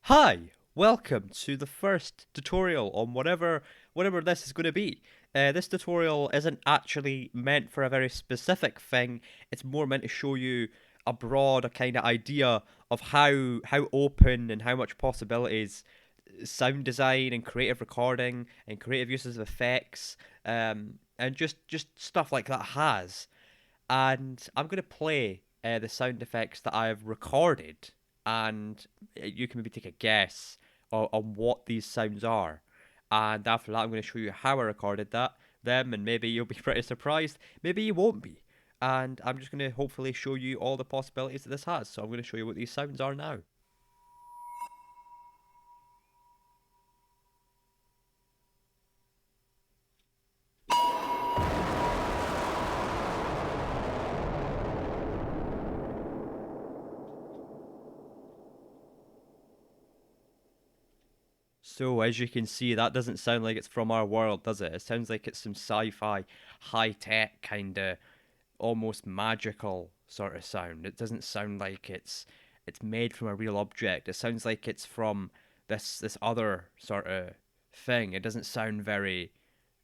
Hi, welcome to the first tutorial on whatever this is going to be. This tutorial isn't actually meant for a very specific thing. It's more meant to show you a broad kind of idea of how open and how much possibilities sound design and creative recording and creative uses of effects and just stuff like that has. And I'm going to play the sound effects that I've recorded, and you can maybe take a guess on what these sounds are. And after that, I'm going to show you how I recorded them, and maybe you'll be pretty surprised. Maybe you won't be. And I'm just going to hopefully show you all the possibilities that this has. So I'm going to show you what these sounds are now. So as you can see, that doesn't sound like it's from our world, does it? It sounds like it's some sci-fi, high-tech kind of almost magical sort of sound. It doesn't sound like it's made from a real object. It sounds like it's from this other sort of thing. It doesn't sound very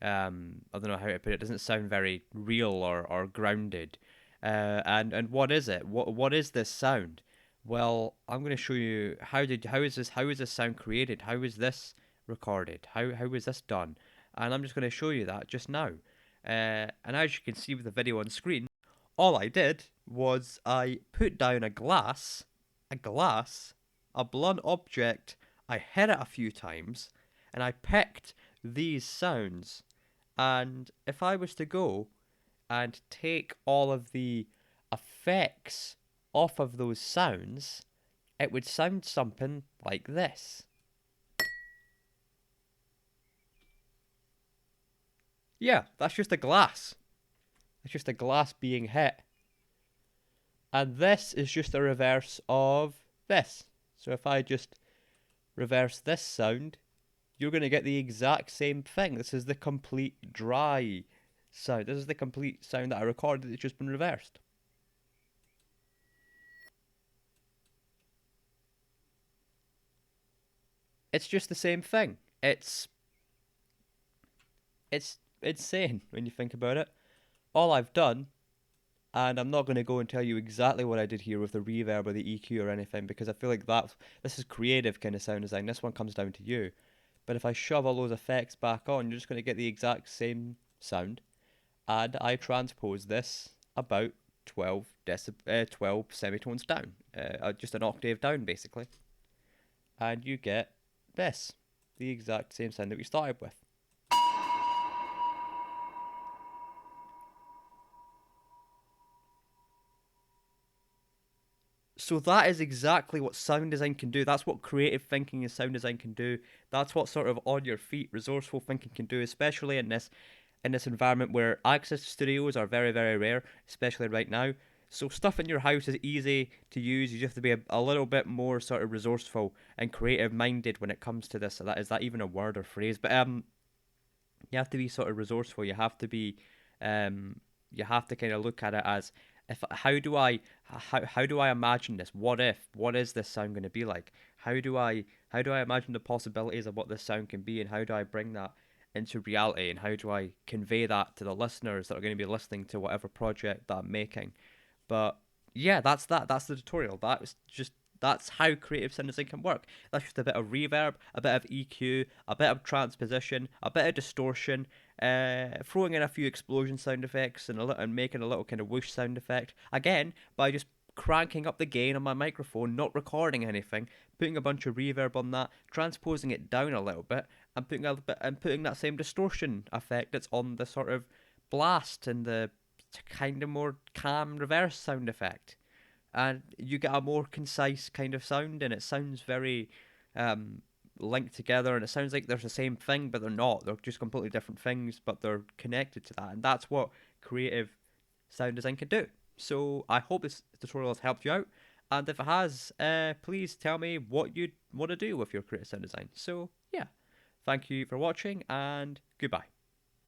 I don't know how to put it. It doesn't sound very real or grounded. And what is it? What is this sound? Well, I'm going to show you how is this sound created? How is this recorded? How is this done? And I'm just going to show you that just now. And as you can see with the video on screen, all I did was I put down a glass, a blunt object. I hit it a few times, and I picked these sounds. And if I was to go and take all of the effects off of those sounds, it would sound something like this. Yeah, that's just a glass. It's just a glass being hit. And this is just a reverse of this. So if I just reverse this sound, you're going to get the exact same thing. This is the complete dry sound. This is the complete sound that I recorded that's just been reversed. It's just the same thing. It's insane when you think about it. All I've done, and I'm not going to go and tell you exactly what I did here with the reverb or the EQ or anything because I feel like this is creative kind of sound design. This one comes down to you. But if I shove all those effects back on, you're just going to get the exact same sound. And I transpose this about 12 semitones down, just an octave down basically, and you get this, the exact same sound that we started with. So that is exactly what sound design can do. That's what creative thinking and sound design can do. That's what sort of on your feet, resourceful thinking can do, especially in this environment where access to studios are very, very rare, especially right now. So stuff in your house is easy to use. You just have to be a little bit more sort of resourceful and creative minded when it comes to this. So that is that even a word or phrase? But you have to be sort of resourceful. Um, you have to kind of look at it as if how do I imagine this? What is this sound going to be like? How do I imagine the possibilities of what this sound can be, and how do I bring that into reality, and how do I convey that to the listeners that are going to be listening to whatever project that I'm making? But yeah, that's that. That's the tutorial. That's how creative sound design can work. That's just a bit of reverb, a bit of EQ, a bit of transposition, a bit of distortion, throwing in a few explosion sound effects and making a little kind of whoosh sound effect. Again, by just cranking up the gain on my microphone, not recording anything, putting a bunch of reverb on that, transposing it down a little bit, and putting that same distortion effect that's on the sort of blast and the kind of more calm reverse sound effect, and you get a more concise kind of sound, and it sounds very um, linked together, and it sounds like they're the same thing, but they're not. They're just completely different things, but they're connected to that, and that's what creative sound design can do. So I hope this tutorial has helped you out, and if it has, please tell me what you want to do with your creative sound design. So yeah, thank you for watching, and goodbye.